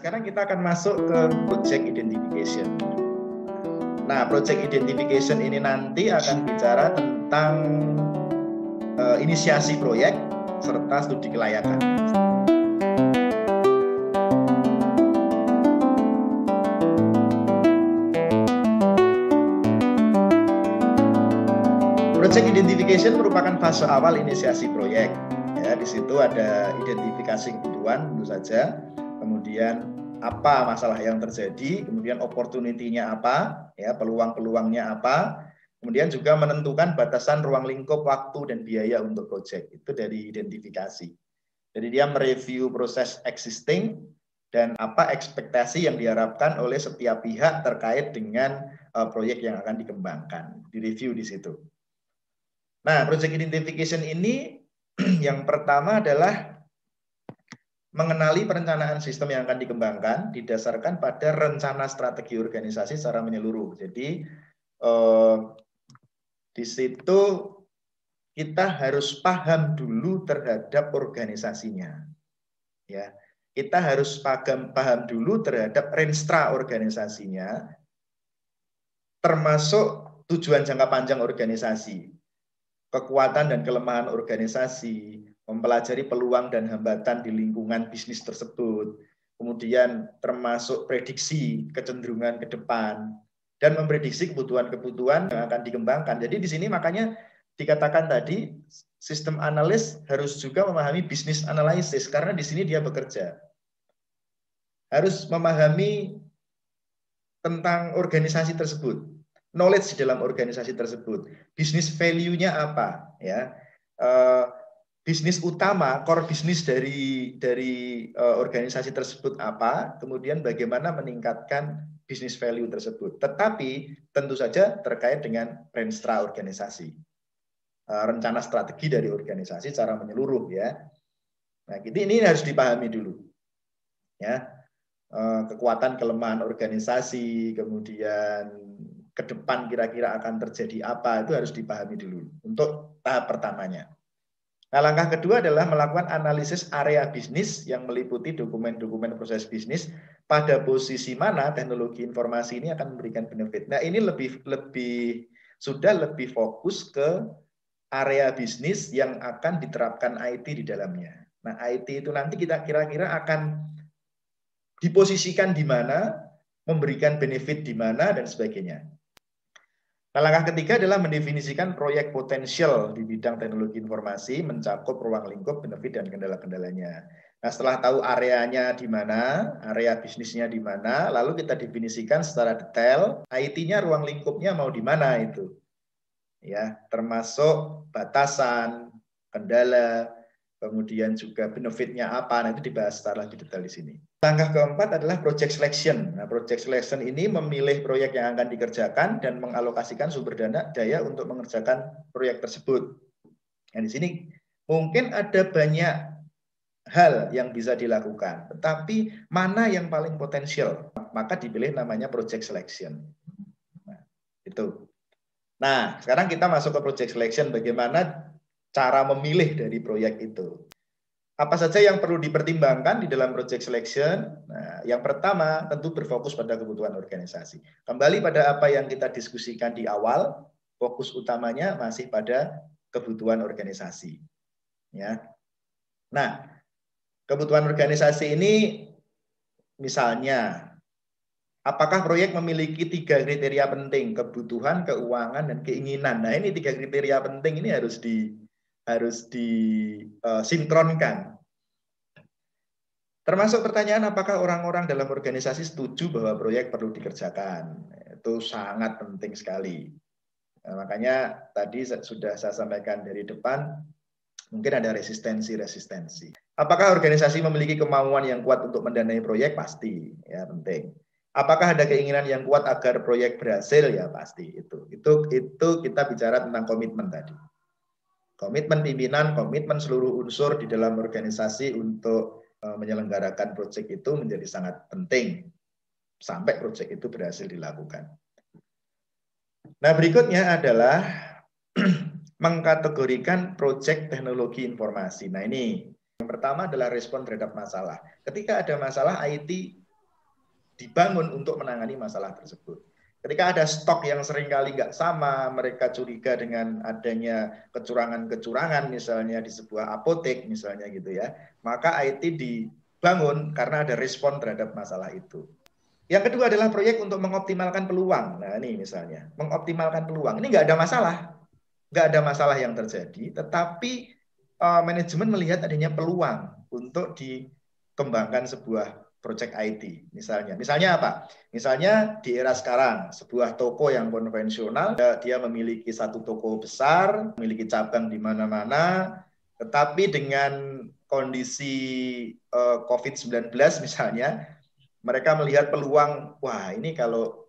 sekarang kita akan masuk ke project identification. Nah, project identification ini nanti akan bicara tentang inisiasi proyek serta studi kelayakan. Project identification merupakan fase awal inisiasi proyek. Ya, di situ ada identifikasi kebutuhan tentu saja, kemudian apa masalah yang terjadi, kemudian opportunity-nya apa, ya, peluang-peluangnya apa, kemudian juga menentukan batasan ruang lingkup waktu dan biaya untuk proyek. Itu dari identifikasi. Jadi dia mereview proses existing dan apa ekspektasi yang diharapkan oleh setiap pihak terkait dengan proyek yang akan dikembangkan. Direview di situ. Nah, project identification ini yang pertama adalah mengenali perencanaan sistem yang akan dikembangkan didasarkan pada rencana strategi organisasi secara menyeluruh. Jadi di situ kita harus paham dulu terhadap organisasinya. Ya, kita harus paham dulu terhadap renstra organisasinya, termasuk tujuan jangka panjang organisasi, kekuatan dan kelemahan organisasi, mempelajari peluang dan hambatan di lingkungan bisnis tersebut, kemudian termasuk prediksi kecenderungan ke depan, dan memprediksi kebutuhan-kebutuhan yang akan dikembangkan. Jadi di sini makanya dikatakan tadi, sistem analis harus juga memahami bisnis analisis, karena di sini dia bekerja. Harus memahami tentang organisasi tersebut, knowledge di dalam organisasi tersebut, bisnis value-nya apa, ya, bisnis utama, core bisnis dari organisasi tersebut apa, kemudian bagaimana meningkatkan bisnis value tersebut. Tetapi tentu saja terkait dengan renstra organisasi, rencana strategi dari organisasi secara menyeluruh, ya. Nah, ini harus dipahami dulu, ya. Kekuatan kelemahan organisasi, kemudian ke depan kira-kira akan terjadi apa, itu harus dipahami dulu untuk tahap pertamanya. Nah, langkah kedua adalah melakukan analisis area bisnis yang meliputi dokumen-dokumen proses bisnis, pada posisi mana teknologi informasi ini akan memberikan benefit. Nah, ini sudah lebih fokus ke area bisnis yang akan diterapkan IT di dalamnya. Nah, IT itu nanti kita kira-kira akan diposisikan di mana, memberikan benefit di mana, dan sebagainya. Nah, langkah ketiga adalah mendefinisikan proyek potensial di bidang teknologi informasi, mencakup ruang lingkup, benefit, dan kendala-kendalanya. Nah, setelah tahu areanya di mana, area bisnisnya di mana, lalu kita definisikan secara detail, IT-nya, ruang lingkupnya mau di mana itu. Ya, termasuk batasan, kendala, kemudian juga benefitnya apa, nah itu dibahas secara lebih detail di sini. Langkah keempat adalah project selection. Nah, project selection ini memilih proyek yang akan dikerjakan dan mengalokasikan sumber daya untuk mengerjakan proyek tersebut. Nah, di sini mungkin ada banyak hal yang bisa dilakukan, tetapi mana yang paling potensial, maka dipilih namanya project selection. Nah, itu. Nah, sekarang kita masuk ke project selection, bagaimana cara memilih dari proyek itu. Apa saja yang perlu dipertimbangkan di dalam project selection? Nah, yang pertama tentu berfokus pada kebutuhan organisasi. Kembali pada apa yang kita diskusikan di awal, fokus utamanya masih pada kebutuhan organisasi. Ya. Nah, kebutuhan organisasi ini misalnya, apakah proyek memiliki 3 kriteria penting, kebutuhan, keuangan, dan keinginan. Nah, ini 3 kriteria penting ini harus disinkronkan. Termasuk pertanyaan apakah orang-orang dalam organisasi setuju bahwa proyek perlu dikerjakan. Itu sangat penting sekali. Nah, makanya tadi sudah saya sampaikan dari depan, mungkin ada resistensi. Apakah organisasi memiliki kemauan yang kuat untuk mendanai proyek? Pasti, ya, penting. Apakah ada keinginan yang kuat agar proyek berhasil? Ya, pasti. Itu kita bicara tentang komitmen tadi. Komitmen pimpinan, komitmen seluruh unsur di dalam organisasi untuk menyelenggarakan proyek itu menjadi sangat penting sampai proyek itu berhasil dilakukan. Nah, berikutnya adalah mengkategorikan proyek teknologi informasi. Nah, ini yang pertama adalah respon terhadap masalah. Ketika ada masalah, IT dibangun untuk menangani masalah tersebut. Ketika ada stok yang seringkali nggak sama, mereka curiga dengan adanya kecurangan-kecurangan misalnya di sebuah apotek misalnya gitu ya, maka IT dibangun karena ada respon terhadap masalah itu. Yang kedua adalah proyek untuk mengoptimalkan peluang. Nah ini misalnya, mengoptimalkan peluang. Ini nggak ada masalah yang terjadi, tetapi manajemen melihat adanya peluang untuk dikembangkan sebuah project IT misalnya apa? Misalnya di era sekarang sebuah toko yang konvensional dia memiliki satu toko besar, memiliki cabang di mana-mana, tetapi dengan kondisi COVID-19 misalnya, mereka melihat peluang, wah ini kalau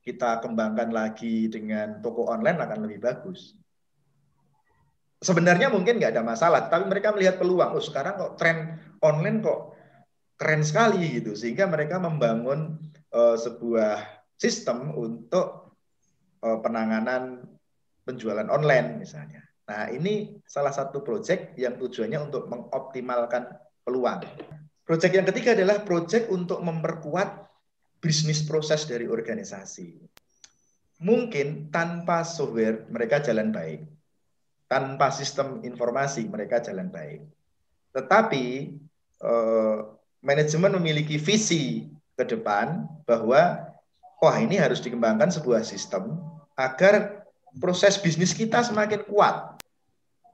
kita kembangkan lagi dengan toko online akan lebih bagus. Sebenarnya mungkin nggak ada masalah, tapi mereka melihat peluang, oh sekarang kok tren online kok keren sekali gitu, sehingga mereka membangun sebuah sistem untuk penanganan penjualan online misalnya. Nah ini salah satu proyek yang tujuannya untuk mengoptimalkan peluang. Proyek yang ketiga adalah proyek untuk memperkuat bisnis proses dari organisasi. Mungkin tanpa software mereka jalan baik, tanpa sistem informasi mereka jalan baik. Tetapi manajemen memiliki visi ke depan bahwa wah ini harus dikembangkan sebuah sistem agar proses bisnis kita semakin kuat.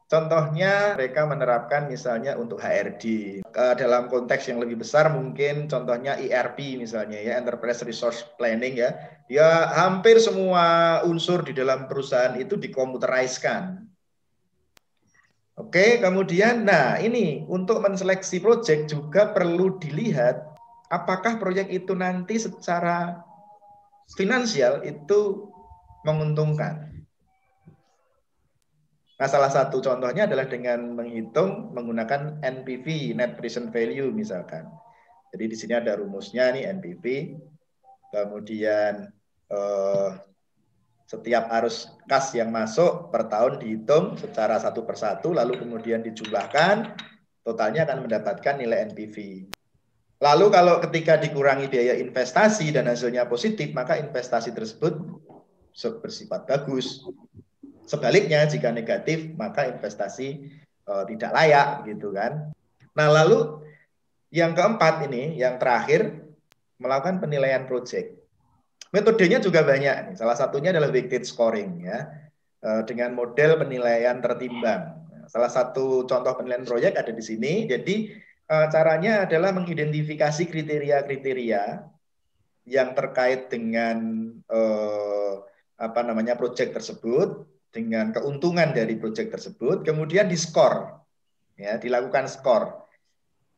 Contohnya mereka menerapkan misalnya untuk HRD. Dalam konteks yang lebih besar mungkin contohnya ERP misalnya ya, Enterprise Resource Planning ya. Ya hampir semua unsur di dalam perusahaan itu dikomputeriskan. Oke, kemudian nah ini untuk menseleksi proyek juga perlu dilihat apakah proyek itu nanti secara finansial itu menguntungkan. Nah, salah satu contohnya adalah dengan menghitung menggunakan NPV, Net Present Value misalkan. Jadi di sini ada rumusnya nih NPV, kemudian setiap arus kas yang masuk per tahun dihitung secara satu persatu, lalu kemudian dijumlahkan, totalnya akan mendapatkan nilai NPV. Lalu kalau ketika dikurangi biaya investasi dan hasilnya positif, maka investasi tersebut bersifat bagus. Sebaliknya jika negatif, maka investasi tidak layak, gitu kan. Nah lalu yang keempat ini, yang terakhir, melakukan penilaian proyek. Metodenya juga banyak. Salah satunya adalah weighted scoring ya, dengan model penilaian tertimbang. Salah satu contoh penilaian proyek ada di sini. Jadi caranya adalah mengidentifikasi kriteria-kriteria yang terkait dengan proyek tersebut, dengan keuntungan dari proyek tersebut, kemudian diskor, ya, dilakukan skor,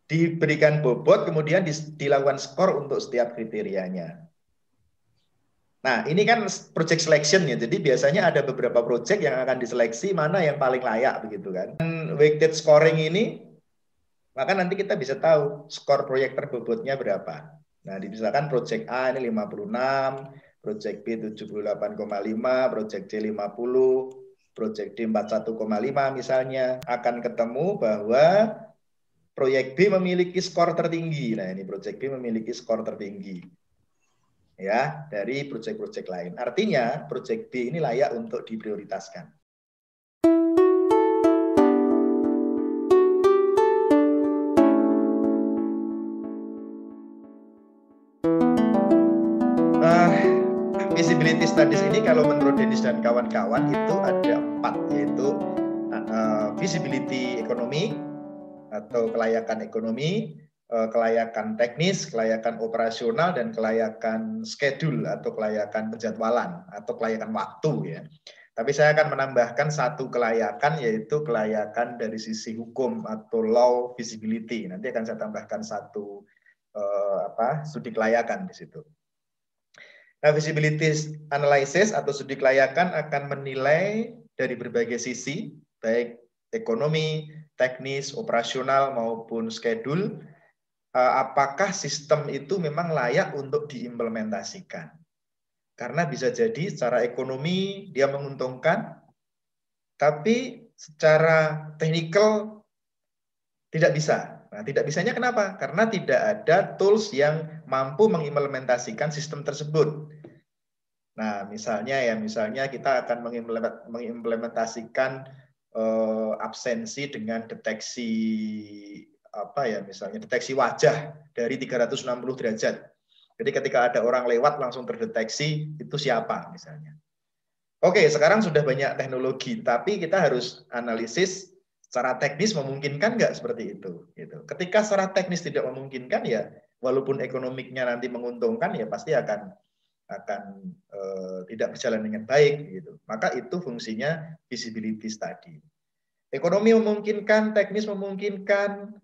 diberikan bobot, kemudian dilakukan skor untuk setiap kriterianya. Nah, ini kan project selection ya. Jadi biasanya ada beberapa project yang akan diseleksi mana yang paling layak begitu kan. Dan weighted scoring ini maka nanti kita bisa tahu skor proyek terbobotnya berapa. Nah, misalkan project A ini 56, project B 78,5, project C 50, project D 41,5 misalnya, akan ketemu bahwa proyek B memiliki skor tertinggi. Nah, ini project B memiliki skor tertinggi ya dari proyek-proyek lain. Artinya proyek B ini layak untuk diprioritaskan. Feasibility studies ini kalau menurut Dennis dan kawan-kawan itu ada 4, yaitu feasibility ekonomi atau kelayakan ekonomi, kelayakan teknis, kelayakan operasional, dan kelayakan schedule atau kelayakan penjadwalan atau kelayakan waktu ya. Tapi saya akan menambahkan satu kelayakan, yaitu kelayakan dari sisi hukum atau law feasibility. Nanti akan saya tambahkan satu studi kelayakan di situ. Nah, feasibility analysis atau studi kelayakan akan menilai dari berbagai sisi, baik ekonomi, teknis, operasional, maupun schedule, apakah sistem itu memang layak untuk diimplementasikan. Karena bisa jadi secara ekonomi dia menguntungkan, tapi secara teknikal tidak bisa. Nah, tidak bisanya kenapa? Karena tidak ada tools yang mampu mengimplementasikan sistem tersebut. Nah, misalnya kita akan mengimplementasikan absensi dengan deteksi misalnya deteksi wajah dari 360 derajat. Jadi ketika ada orang lewat langsung terdeteksi itu siapa misalnya. Oke, sekarang sudah banyak teknologi, tapi kita harus analisis secara teknis memungkinkan nggak seperti itu. Gitu. Ketika secara teknis tidak memungkinkan ya, walaupun ekonomiknya nanti menguntungkan ya pasti akan tidak berjalan dengan baik. Gitu. Maka itu fungsinya visibility study. Ekonomi memungkinkan, teknis memungkinkan,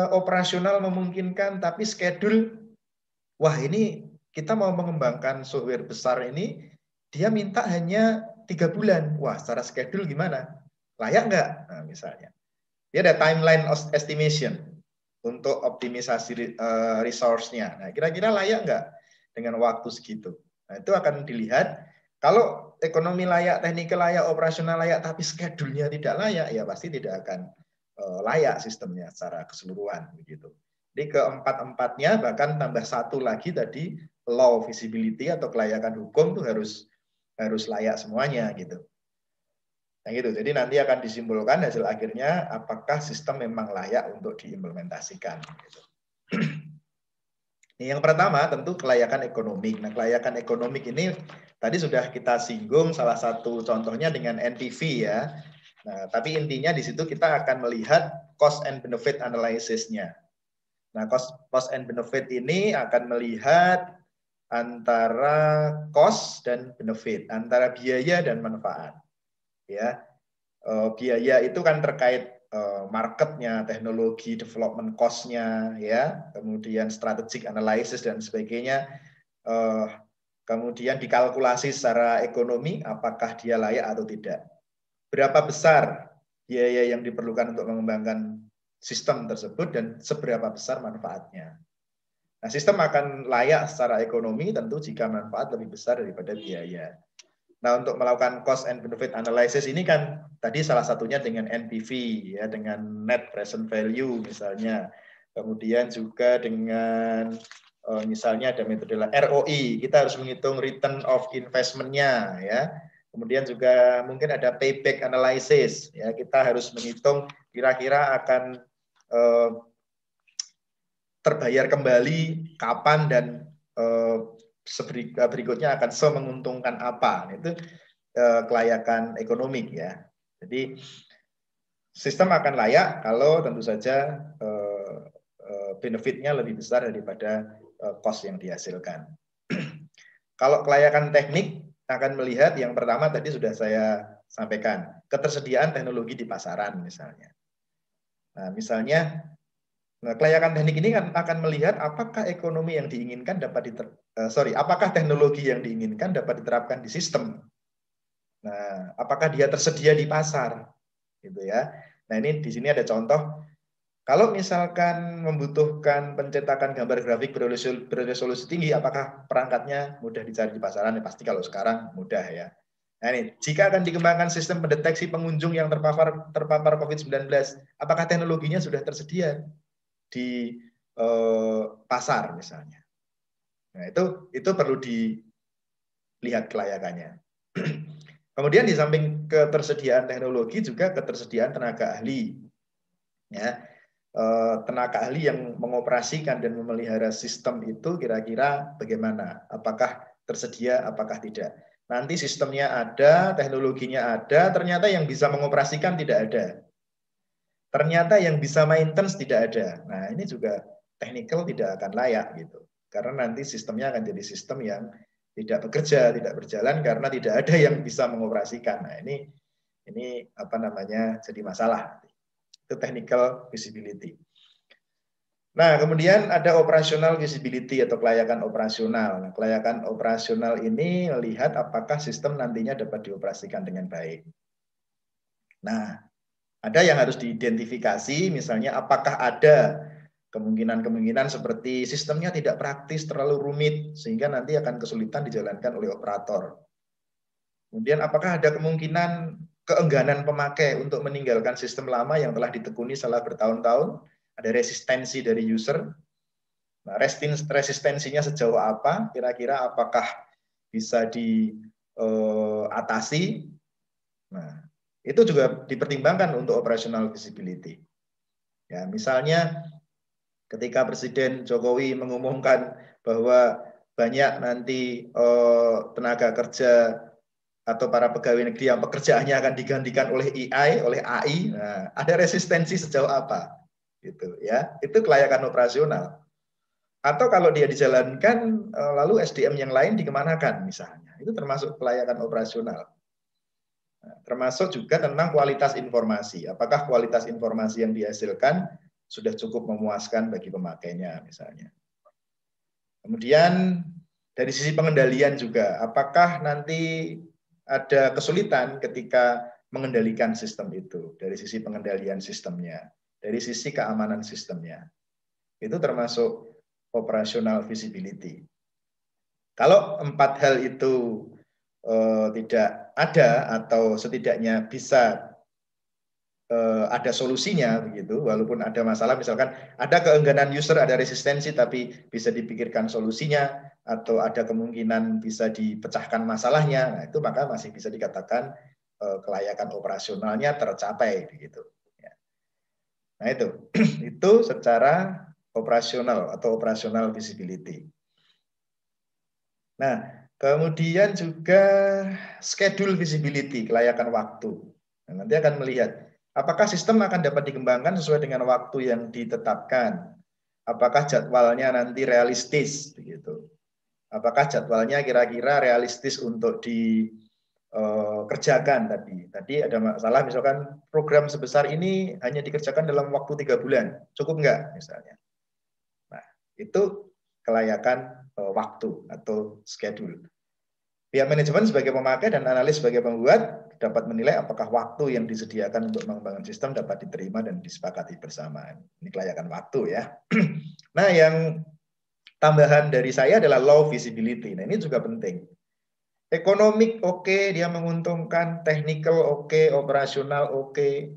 operasional memungkinkan, tapi schedule, wah ini kita mau mengembangkan software besar ini, dia minta hanya 3 bulan. Wah, secara schedule gimana? Layak nggak? Nah, misalnya. Dia ada timeline estimation untuk optimisasi resource-nya. Nah, kira-kira layak nggak dengan waktu segitu? Nah, itu akan dilihat. Kalau ekonomi layak, teknikal layak, operasional layak, tapi schedule-nya tidak layak, ya pasti tidak akan layak sistemnya secara keseluruhan. Begitu. Jadi keempat-empatnya, bahkan tambah satu lagi tadi, law visibility atau kelayakan hukum itu harus layak semuanya gitu. Nah gitu. Jadi nanti akan disimpulkan hasil akhirnya apakah sistem memang layak untuk diimplementasikan. Gitu. Yang pertama tentu kelayakan ekonomik. Nah kelayakan ekonomik ini tadi sudah kita singgung salah satu contohnya dengan NPV ya. Nah tapi intinya di situ kita akan melihat cost and benefit analysis-nya. Nah cost and benefit ini akan melihat antara cost dan benefit, antara biaya dan manfaat. Ya, biaya itu kan terkait marketnya, teknologi, development cost-nya, ya, kemudian strategic analysis dan sebagainya. Kemudian dikalkulasi secara ekonomi, apakah dia layak atau tidak. Berapa besar biaya yang diperlukan untuk mengembangkan sistem tersebut dan seberapa besar manfaatnya. Nah, sistem akan layak secara ekonomi tentu jika manfaat lebih besar daripada biaya. Nah, untuk melakukan cost and benefit analysis ini kan tadi salah satunya dengan NPV ya, dengan net present value misalnya. Kemudian juga dengan misalnya ada metode ROI, kita harus menghitung return of investment-nya ya. Kemudian juga mungkin ada payback analysis ya, kita harus menghitung kira-kira akan terbayar kembali kapan dan berikutnya akan semenguntungkan apa. Itu kelayakan ekonomik ya. Jadi sistem akan layak kalau tentu saja benefitnya lebih besar daripada cost yang dihasilkan. Kalau kelayakan teknik akan melihat yang pertama tadi sudah saya sampaikan, ketersediaan teknologi di pasaran misalnya. Nah, misalnya kelayakan teknik ini akan melihat apakah ekonomi yang diinginkan apakah teknologi yang diinginkan dapat diterapkan di sistem. Nah, apakah dia tersedia di pasar, gitu ya. Nah, ini di sini ada contoh. Kalau misalkan membutuhkan pencetakan gambar grafik berresolusi tinggi, apakah perangkatnya mudah dicari di pasaran? Ya, pasti kalau sekarang mudah ya. Nah, ini jika akan dikembangkan sistem pendeteksi pengunjung yang terpapar COVID-19, apakah teknologinya sudah tersedia di pasar misalnya? Nah, itu perlu dilihat kelayakannya. Kemudian di samping ketersediaan teknologi juga ketersediaan tenaga ahli. Ya, tenaga ahli yang mengoperasikan dan memelihara sistem itu kira-kira bagaimana? Apakah tersedia, apakah tidak? Nanti sistemnya ada, teknologinya ada, ternyata yang bisa mengoperasikan tidak ada. Ternyata yang bisa maintenance tidak ada. Nah, ini juga technical tidak akan layak gitu. Karena nanti sistemnya akan jadi sistem yang tidak bekerja, tidak berjalan karena tidak ada yang bisa mengoperasikan. Nah, ini apa namanya jadi masalah. Itu technical visibility. Nah, kemudian ada operational visibility atau kelayakan operasional. Nah, kelayakan operasional ini melihat apakah sistem nantinya dapat dioperasikan dengan baik. Nah, ada yang harus diidentifikasi, misalnya apakah ada kemungkinan-kemungkinan seperti sistemnya tidak praktis, terlalu rumit, sehingga nanti akan kesulitan dijalankan oleh operator. Kemudian apakah ada kemungkinan keengganan pemakai untuk meninggalkan sistem lama yang telah ditekuni selama bertahun-tahun? ada resistensi dari user. Nah, resistensinya sejauh apa? Kira-kira apakah bisa diatasi? Nah, itu juga dipertimbangkan untuk operational visibility. Ya, misalnya ketika Presiden Jokowi mengumumkan bahwa banyak nanti tenaga kerja atau para pegawai negeri yang pekerjaannya akan digantikan oleh AI, nah, ada resistensi sejauh apa? Gitu ya. Itu kelayakan operasional. Atau kalau dia dijalankan, lalu SDM yang lain dikemanakan misalnya. Itu termasuk kelayakan operasional. Nah, termasuk juga tentang kualitas informasi. Apakah kualitas informasi yang dihasilkan sudah cukup memuaskan bagi pemakainya misalnya. Kemudian dari sisi pengendalian juga, apakah nanti ada kesulitan ketika mengendalikan sistem itu, dari sisi pengendalian sistemnya, dari sisi keamanan sistemnya. Itu termasuk operational visibility. Kalau 4 hal itu tidak ada atau setidaknya bisa ada solusinya begitu, walaupun ada masalah, misalkan ada keengganan user, ada resistensi, tapi bisa dipikirkan solusinya, atau ada kemungkinan bisa dipecahkan masalahnya, nah itu maka masih bisa dikatakan kelayakan operasionalnya tercapai begitu. Nah itu itu secara operasional atau operational visibility. Nah kemudian juga schedule visibility, kelayakan waktu. Nah, nanti akan melihat apakah sistem akan dapat dikembangkan sesuai dengan waktu yang ditetapkan? Apakah jadwalnya nanti realistis begitu? Apakah jadwalnya kira-kira realistis untuk dikerjakan tadi? Tadi ada masalah misalkan program sebesar ini hanya dikerjakan dalam waktu 3 bulan. Cukup enggak misalnya? Nah, itu kelayakan waktu atau schedule. Pihak manajemen sebagai pemakai dan analis sebagai pembuat dapat menilai apakah waktu yang disediakan untuk mengembangkan sistem dapat diterima dan disepakati bersama. Ini kelayakan waktu ya. Nah, yang tambahan dari saya adalah low visibility. Nah, ini juga penting. Ekonomik oke, dia menguntungkan, technical oke, operasional oke,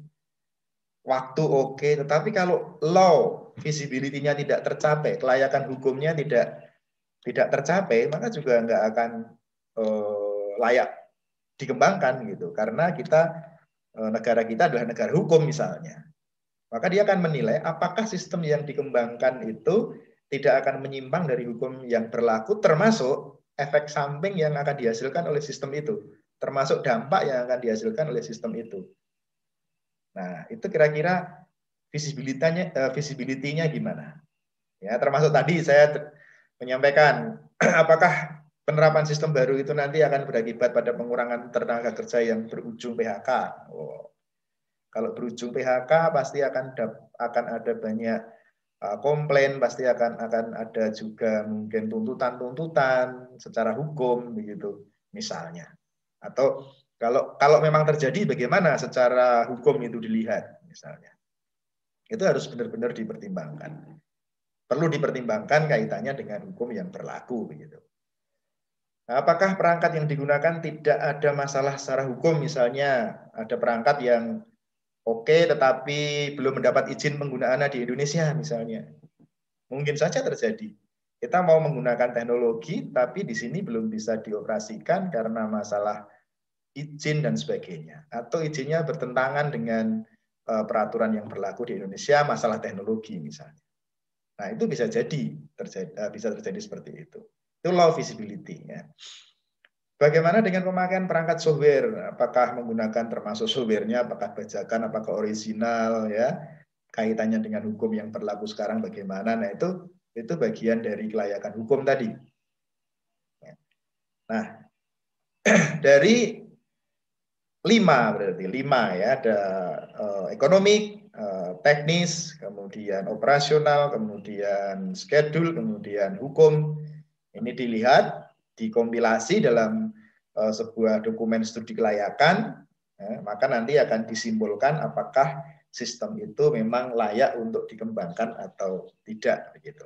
waktu oke, tetapi kalau low visibility-nya tidak tercapai, kelayakan hukumnya tidak tercapai, maka juga nggak akan layak dikembangkan gitu, karena negara kita adalah negara hukum misalnya, maka dia akan menilai apakah sistem yang dikembangkan itu tidak akan menyimpang dari hukum yang berlaku, termasuk efek samping yang akan dihasilkan oleh sistem itu, termasuk dampak yang akan dihasilkan oleh sistem itu. Nah itu kira-kira visibility-nya gimana? Ya, termasuk tadi saya menyampaikan apakah penerapan sistem baru itu nanti akan berakibat pada pengurangan tenaga kerja yang berujung PHK. Kalau berujung PHK pasti akan ada banyak komplain, pasti akan ada juga mungkin tuntutan secara hukum begitu misalnya. Atau kalau memang terjadi bagaimana secara hukum itu dilihat misalnya. Itu harus benar-benar dipertimbangkan. Perlu dipertimbangkan kaitannya dengan hukum yang berlaku begitu. Nah, apakah perangkat yang digunakan tidak ada masalah secara hukum, misalnya ada perangkat yang oke tetapi belum mendapat izin penggunaannya di Indonesia misalnya. Mungkin saja terjadi. Kita mau menggunakan teknologi tapi di sini belum bisa dioperasikan karena masalah izin dan sebagainya, atau izinnya bertentangan dengan peraturan yang berlaku di Indonesia, masalah teknologi misalnya. Nah, itu bisa terjadi seperti itu. Itu low visibility ya. Bagaimana dengan pemakaian perangkat software? Apakah menggunakan termasuk softwarenya, apakah bajakan, apakah original ya? Kaitannya dengan hukum yang berlaku sekarang bagaimana? Nah, itu bagian dari kelayakan hukum tadi. Nah, dari 5 ya, ada ekonomik, teknis, kemudian operasional, kemudian schedule, kemudian hukum. Ini dilihat, dikompilasi dalam sebuah dokumen studi kelayakan, maka nanti akan disimpulkan apakah sistem itu memang layak untuk dikembangkan atau tidak begitu.